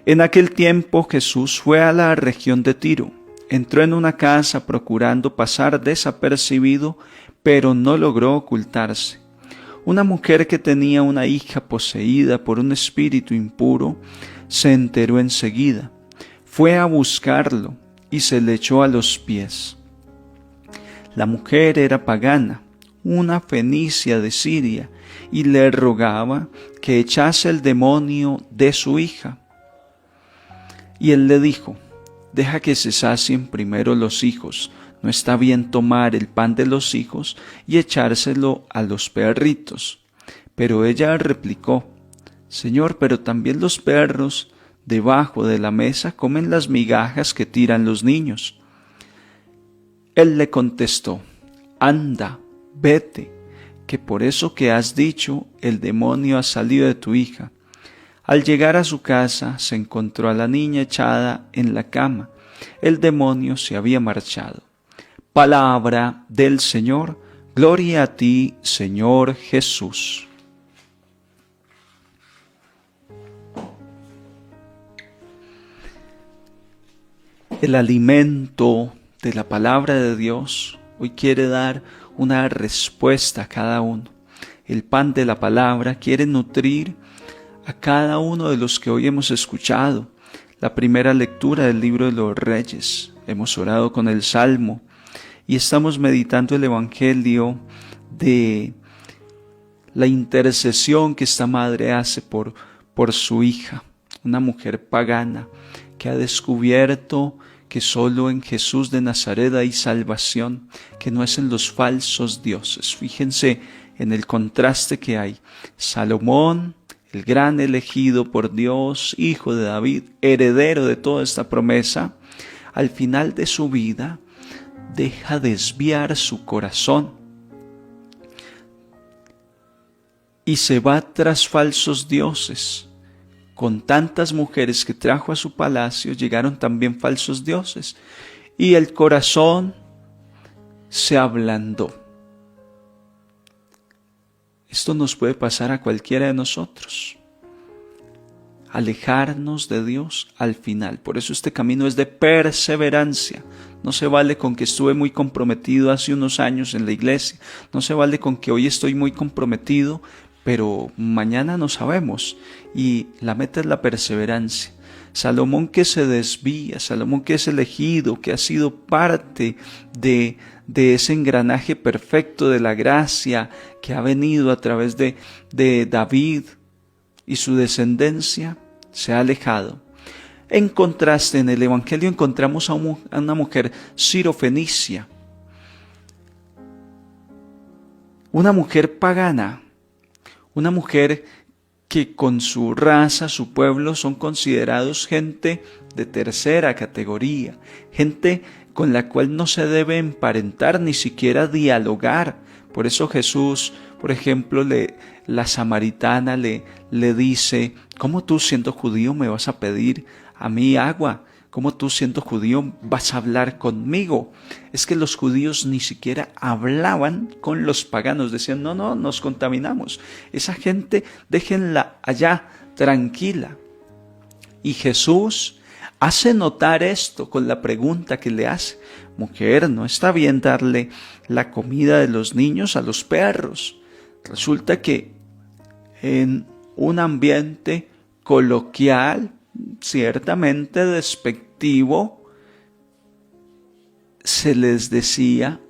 En aquel tiempo Jesús fue a la región de Tiro. Entró en una casa procurando pasar desapercibido, pero no logró ocultarse. Una mujer que tenía una hija poseída por un espíritu impuro se enteró enseguida. Fue a buscarlo y se le echó a los pies. La mujer era pagana, una fenicia de Siria, y le rogaba que echase el demonio de su hija. Y él le dijo: deja que se sacien primero los hijos. No está bien tomar el pan de los hijos y echárselo a los perritos. Pero ella replicó: Señor, pero también los perros debajo de la mesa comen las migajas que tiran los niños. Él le contestó: anda, vete, que por eso que has dicho, el demonio ha salido de tu hija. Al llegar a su casa, se encontró a la niña echada en la cama. El demonio se había marchado. Palabra del Señor. Gloria a ti, Señor Jesús. El alimento de la palabra de Dios hoy quiere dar una respuesta a cada uno. El pan de la palabra quiere nutrir a cada uno de los que hoy hemos escuchado la primera lectura del libro de los Reyes. Hemos orado con el Salmo y estamos meditando el Evangelio de la intercesión que esta madre hace por su hija, una mujer pagana que ha descubierto que solo en Jesús de Nazaret hay salvación, que no es en los falsos dioses. Fíjense en el contraste que hay. Salomón, el gran elegido por Dios, hijo de David, heredero de toda esta promesa, al final de su vida deja desviar su corazón y se va tras falsos dioses. Con tantas mujeres que trajo a su palacio, llegaron también falsos dioses, y el corazón se ablandó. Esto nos puede pasar a cualquiera de nosotros. Alejarnos de Dios al final. Por eso este camino es de perseverancia. No se vale con que estuve muy comprometido hace unos años en la iglesia. No se vale con que hoy estoy muy comprometido, pero mañana no sabemos. Y la meta es la perseverancia. Salomón que se desvía, Salomón que es elegido, que ha sido parte de ese engranaje perfecto de la gracia que ha venido a través de David y su descendencia, se ha alejado. En contraste, en el Evangelio encontramos a una mujer sirofenicia, una mujer pagana, una mujer que con su raza, su pueblo, son considerados gente de tercera categoría, gente con la cual no se debe emparentar, ni siquiera dialogar. Por eso Jesús, por ejemplo, la samaritana le dice: ¿cómo tú siendo judío me vas a pedir a mí agua? ¿Cómo tú siendo judío vas a hablar conmigo? Es que los judíos ni siquiera hablaban con los paganos. Decían: no, nos contaminamos. Esa gente déjenla allá tranquila. Y Jesús hace notar esto con la pregunta que le hace: mujer, no está bien darle la comida de los niños a los perros. Resulta que en un ambiente coloquial, ciertamente despectivo, se les decía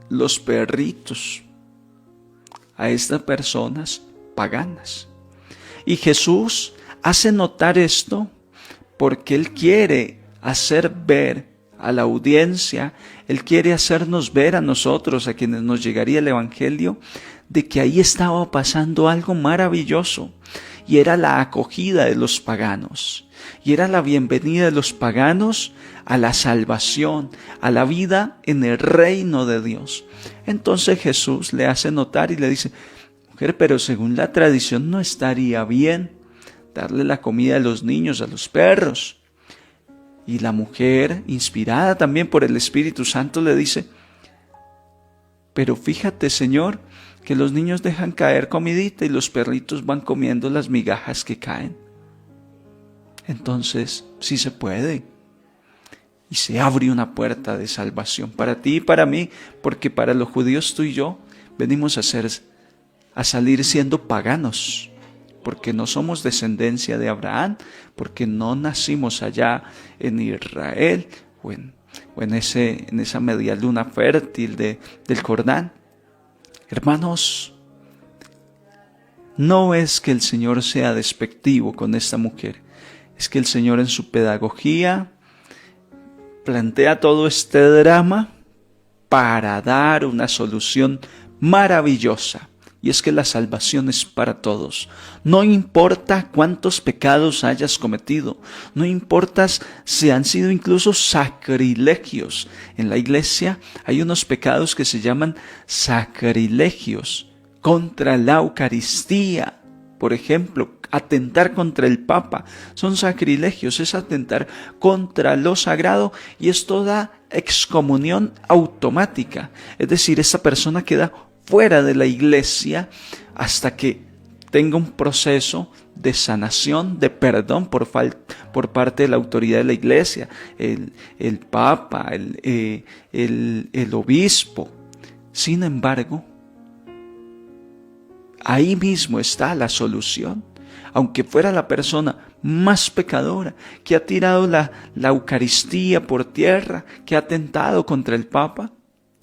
los perritos a estas personas paganas. Y Jesús hace notar esto porque Él quiere hacer ver a la audiencia, Él quiere hacernos ver a nosotros, a quienes nos llegaría el Evangelio, de que ahí estaba pasando algo maravilloso, y era la acogida de los paganos, y era la bienvenida de los paganos a la salvación, a la vida en el reino de Dios. Entonces Jesús le hace notar y le dice: mujer, pero según la tradición no estaría bien darle la comida a los niños, a los perros. Y la mujer, inspirada también por el Espíritu Santo, le dice: pero fíjate, Señor, que los niños dejan caer comidita y los perritos van comiendo las migajas que caen. Entonces, sí se puede. Y se abre una puerta de salvación para ti y para mí, porque para los judíos, tú y yo, venimos a salir siendo paganos, porque no somos descendencia de Abraham, porque no nacimos allá en Israel o en esa media luna fértil del Jordán. Hermanos, no es que el Señor sea despectivo con esta mujer, es que el Señor en su pedagogía plantea todo este drama para dar una solución maravillosa. Y es que la salvación es para todos. No importa cuántos pecados hayas cometido, no importa si han sido incluso sacrilegios. En la iglesia hay unos pecados que se llaman sacrilegios contra la Eucaristía. Por ejemplo, atentar contra el Papa. Son sacrilegios, es atentar contra lo sagrado y es toda excomunión automática. Es decir, esa persona queda fuera de la iglesia hasta que tenga un proceso de sanación, de perdón por parte de la autoridad de la iglesia, el Papa, el obispo. Sin embargo, ahí mismo está la solución. Aunque fuera la persona más pecadora, que ha tirado la Eucaristía por tierra, que ha atentado contra el Papa,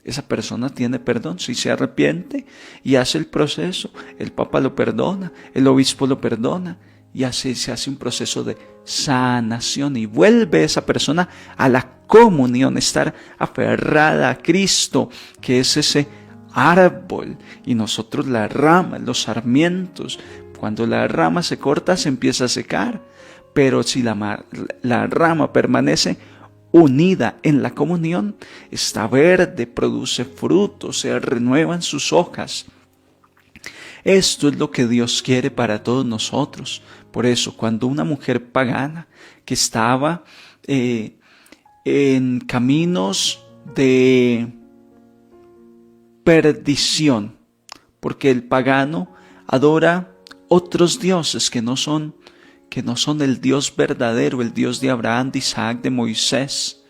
esa persona tiene perdón. Si se arrepiente y hace el proceso, el Papa lo perdona, el obispo lo perdona, y así se hace un proceso de sanación y vuelve esa persona a la comunión, estar aferrada a Cristo, que es ese árbol, y nosotros la rama, los sarmientos. Cuando la rama se corta, se empieza a secar, pero si la rama permanece unida en la comunión, está verde, produce frutos, se renuevan sus hojas. Esto es lo que Dios quiere para todos nosotros. Por eso, cuando una mujer pagana que estaba en caminos de perdición, porque el pagano adora otros dioses que no son el Dios verdadero, el Dios de Abraham, de Isaac, de Moisés.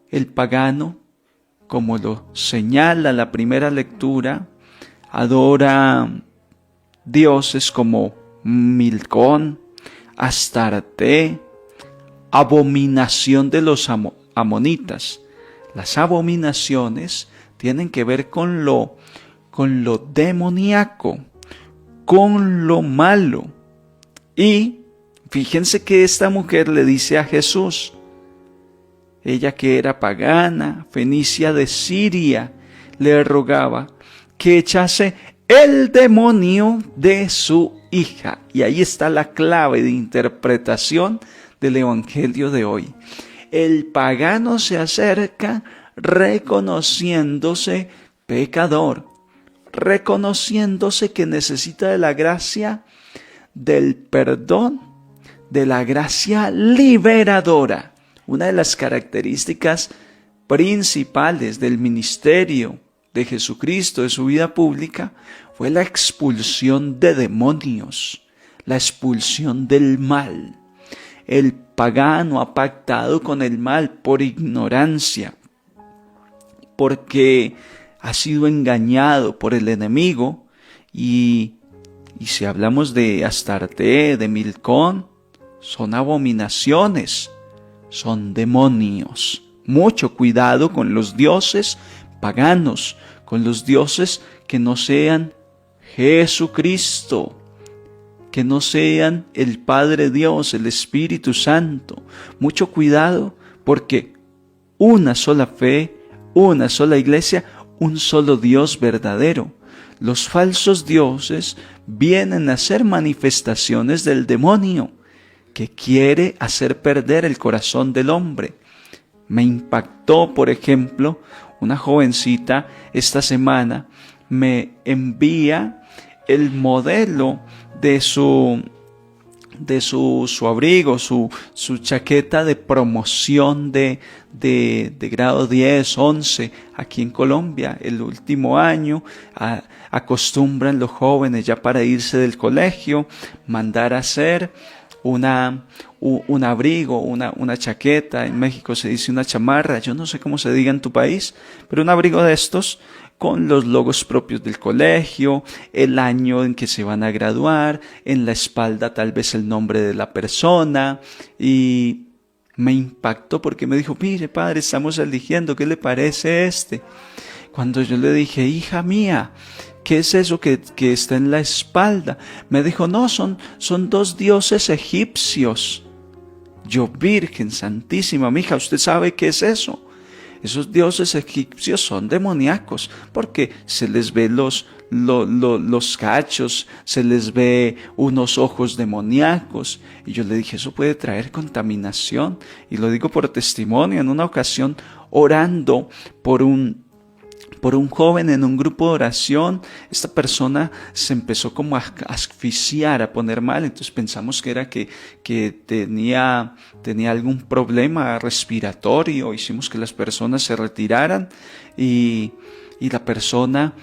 El pagano, como lo señala la primera lectura, adora dioses como Milcón, Astarte, abominación de los amonitas. Las abominaciones tienen que ver con lo demoníaco, con lo malo. Y fíjense que esta mujer le dice a Jesús, ella que era pagana, fenicia de Siria, le rogaba que echase el demonio de su hija. Y ahí está la clave de interpretación del Evangelio de hoy. El pagano se acerca reconociéndose pecador, reconociéndose que necesita de la gracia del perdón, de la gracia liberadora. Una de las características principales del ministerio de Jesucristo, de su vida pública, fue la expulsión de demonios, la expulsión del mal. El pagano ha pactado con el mal por ignorancia, porque ha sido engañado por el enemigo. Y si hablamos de Astarte, de Milcón, son abominaciones, son demonios. Mucho cuidado con los dioses paganos, con los dioses que no sean Jesucristo. que no sean el Padre Dios, el Espíritu Santo. Mucho cuidado, porque una sola fe, una sola iglesia, un solo Dios verdadero. Los falsos dioses vienen a ser manifestaciones del demonio, que quiere hacer perder el corazón del hombre. Me impactó, por ejemplo, una jovencita esta semana me envía el modelo de su abrigo, su chaqueta de promoción de grado 10, 11 aquí en Colombia. El último año acostumbran los jóvenes ya para irse del colegio mandar a hacer un abrigo, una chaqueta. En México se dice una chamarra, yo no sé cómo se diga en tu país, pero un abrigo de estos con los logos propios del colegio, el año en que se van a graduar, en la espalda tal vez el nombre de la persona. Y me impactó porque me dijo: mire, padre, estamos eligiendo, ¿qué le parece este? Cuando yo le dije: hija mía, ¿qué es eso que está en la espalda? Me dijo: no, son 2 dioses egipcios. Yo: Virgen Santísima, mija, ¿usted sabe qué es eso? Esos dioses egipcios son demoníacos, porque se les ve los cachos, se les ve unos ojos demoníacos. Y yo le dije: eso puede traer contaminación. Y lo digo por testimonio. En una ocasión, orando por un joven en un grupo de oración, esta persona se empezó como a asfixiar, a poner mal. Entonces pensamos que era que tenía algún problema respiratorio. Hicimos que las personas se retiraran y la persona,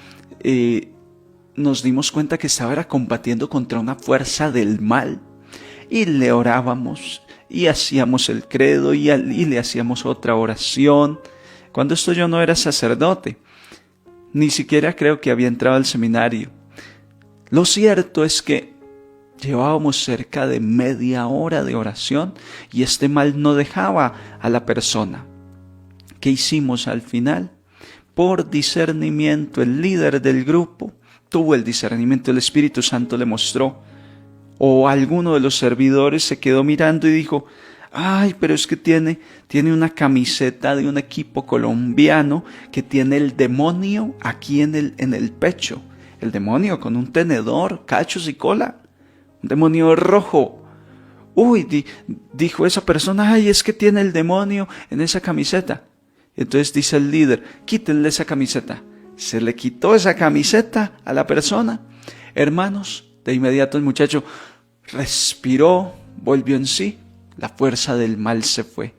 nos dimos cuenta que estaba combatiendo contra una fuerza del mal. Y le orábamos y hacíamos el credo y le hacíamos otra oración. Cuando esto yo no era sacerdote, ni siquiera creo que había entrado al seminario. Lo cierto es que llevábamos cerca de media hora de oración y este mal no dejaba a la persona. ¿Qué hicimos al final? Por discernimiento, el líder del grupo tuvo el discernimiento, el Espíritu Santo le mostró. O alguno de los servidores se quedó mirando y dijo: ay, pero es que tiene una camiseta de un equipo colombiano que tiene el demonio aquí en el pecho. El demonio con un tenedor, cachos y cola. Un demonio rojo. Uy, dijo esa persona: ay, es que tiene el demonio en esa camiseta. Entonces dice el líder: quítenle esa camiseta. Se le quitó esa camiseta a la persona. Hermanos, de inmediato el muchacho respiró, volvió en sí. La fuerza del mal se fue.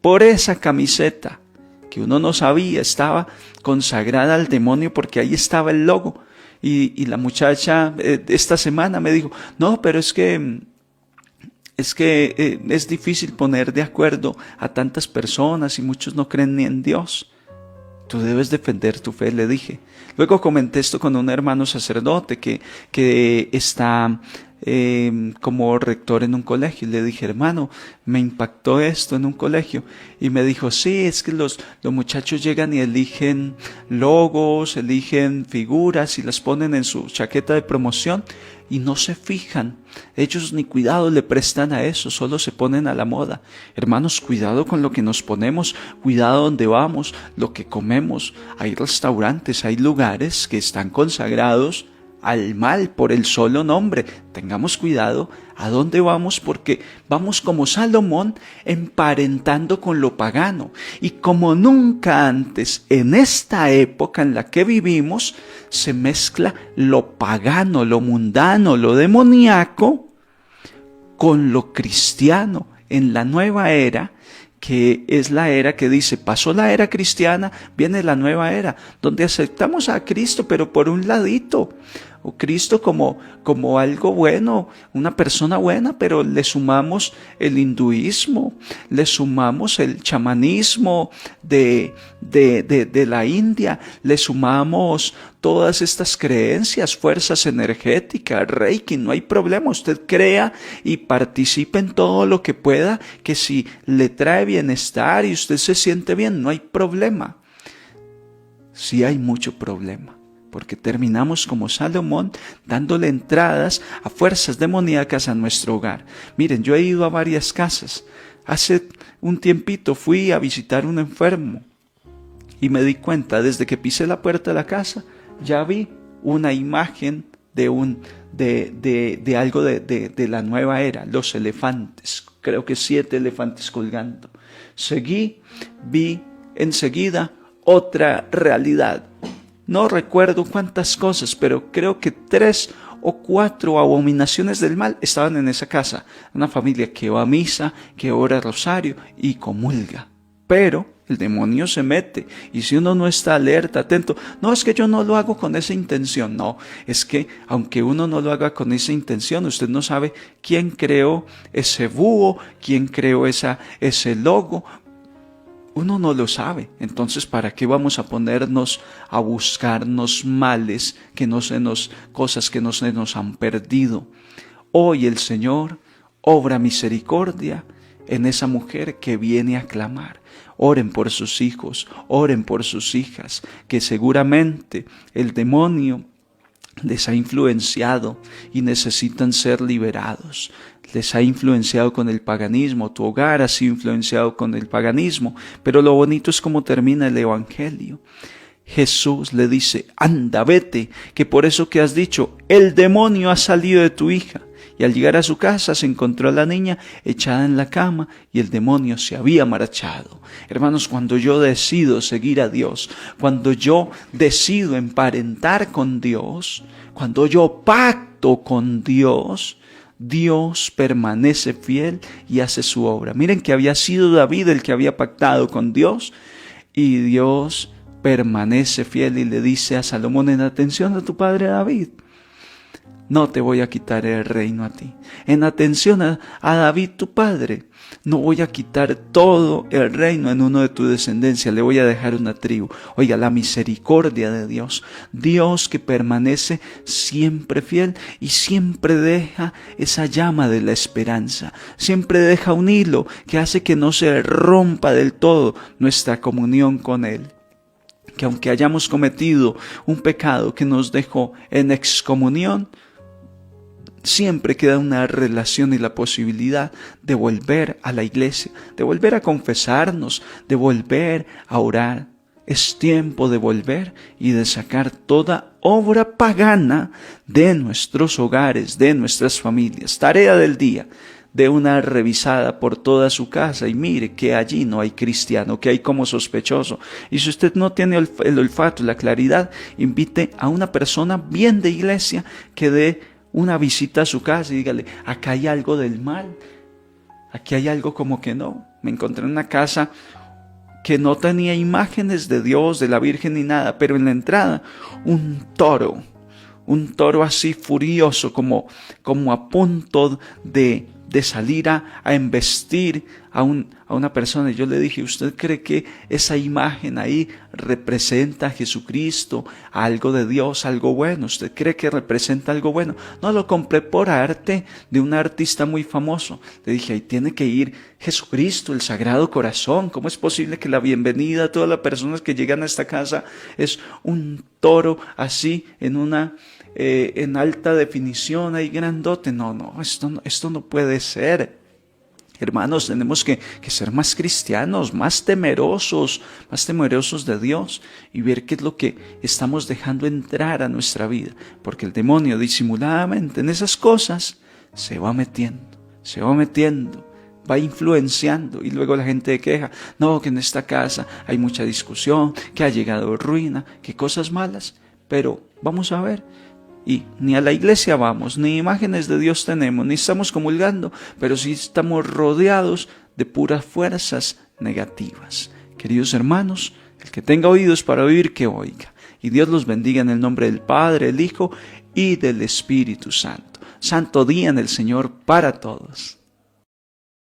Por esa camiseta, que uno no sabía, estaba consagrada al demonio porque ahí estaba el logo. Y la muchacha esta semana me dijo: no, pero es que es difícil poner de acuerdo a tantas personas y muchos no creen ni en Dios. Tú debes defender tu fe, le dije. Luego comenté esto con un hermano sacerdote que está como rector en un colegio. Y le dije: hermano, me impactó esto en un colegio. Y me dijo: sí, es que los muchachos llegan y eligen logos, eligen figuras y las ponen en su chaqueta de promoción y no se fijan. Ellos ni cuidado le prestan a eso, solo se ponen a la moda. Hermanos, cuidado con lo que nos ponemos, cuidado donde vamos, lo que comemos. Hay restaurantes, hay lugares que están consagrados al mal por el solo nombre. Tengamos cuidado a dónde vamos, porque vamos como Salomón emparentando con lo pagano. Y como nunca antes, en esta época en la que vivimos, se mezcla lo pagano, lo mundano, lo demoníaco con lo cristiano. En la nueva era, que es la era que dice: pasó la era cristiana, viene la nueva era, donde aceptamos a Cristo, pero por un ladito. O Cristo como algo bueno, una persona buena, pero le sumamos el hinduismo, le sumamos el chamanismo de la India, le sumamos todas estas creencias, fuerzas energéticas, Reiki. No hay problema, usted crea y participe en todo lo que pueda, que si le trae bienestar y usted se siente bien, no hay problema. Sí hay mucho problema. porque terminamos como Salomón dándole entradas a fuerzas demoníacas a nuestro hogar. Miren, yo he ido a varias casas. Hace un tiempito fui a visitar a un enfermo y me di cuenta, desde que pisé la puerta de la casa, ya vi una imagen de algo de la nueva era, los elefantes, creo que 7 elefantes colgando. Seguí, vi enseguida otra realidad. No recuerdo cuántas cosas, pero creo que 3 o 4 abominaciones del mal estaban en esa casa. Una familia que va a misa, que ora rosario y comulga. Pero el demonio se mete, y si uno no está alerta, atento, no es que yo no lo hago con esa intención, no, es que aunque uno no lo haga con esa intención, usted no sabe quién creó ese búho, quién creó ese logo. Uno no lo sabe. Entonces, ¿para qué vamos a ponernos a buscarnos males, cosas que no se nos han perdido? Hoy el Señor obra misericordia en esa mujer que viene a clamar. Oren por sus hijos, oren por sus hijas, que seguramente el demonio les ha influenciado y necesitan ser liberados. Les ha influenciado con el paganismo, tu hogar ha sido influenciado con el paganismo, pero lo bonito es cómo termina el Evangelio. Jesús le dice, anda, vete, que por eso que has dicho, el demonio ha salido de tu hija. Y al llegar a su casa se encontró a la niña echada en la cama y el demonio se había marchado. Hermanos, cuando yo decido seguir a Dios, cuando yo decido emparentar con Dios, cuando yo pacto con Dios, Dios permanece fiel y hace su obra. Miren que había sido David el que había pactado con Dios y Dios permanece fiel y le dice a Salomón, en atención a tu padre David, no te voy a quitar el reino a ti. En atención a David tu padre, no voy a quitar todo el reino en uno de tu descendencia, le voy a dejar una tribu. Oiga, la misericordia de Dios, Dios que permanece siempre fiel y siempre deja esa llama de la esperanza, siempre deja un hilo que hace que no se rompa del todo nuestra comunión con Él. Que aunque hayamos cometido un pecado que nos dejó en excomunión, siempre queda una relación y la posibilidad de volver a la iglesia, de volver a confesarnos, de volver a orar. Es tiempo de volver y de sacar toda obra pagana de nuestros hogares, de nuestras familias. Tarea del día: de una revisada por toda su casa y mire que allí no hay cristiano, que hay como sospechoso. Y si usted no tiene el olfato y la claridad, invite a una persona bien de iglesia que dé una visita a su casa y dígale, acá hay algo del mal, aquí hay algo como que no. Me encontré en una casa que no tenía imágenes de Dios, de la Virgen ni nada, pero en la entrada un toro así furioso, como a punto de salir a embestir a una persona. Y yo le dije, ¿usted cree que esa imagen ahí representa a Jesucristo, algo de Dios, algo bueno? ¿Usted cree que representa algo bueno? No, lo compré por arte de un artista muy famoso. Le dije, ahí tiene que ir Jesucristo, el Sagrado Corazón. ¿Cómo es posible que la bienvenida a todas las personas que llegan a esta casa es un toro así en alta definición, ahí grandote? No, esto no puede ser. Hermanos, tenemos que ser más cristianos, más temerosos de Dios y ver qué es lo que estamos dejando entrar a nuestra vida. Porque el demonio disimuladamente en esas cosas se va metiendo, va influenciando y luego la gente queja, no, que en esta casa hay mucha discusión, que ha llegado ruina, que cosas malas. Pero vamos a ver, y ni a la iglesia vamos, ni imágenes de Dios tenemos, ni estamos comulgando, pero sí estamos rodeados de puras fuerzas negativas. Queridos hermanos, el que tenga oídos para oír, que oiga. Y Dios los bendiga en el nombre del Padre, el Hijo y del Espíritu Santo. Santo día en el Señor para todos.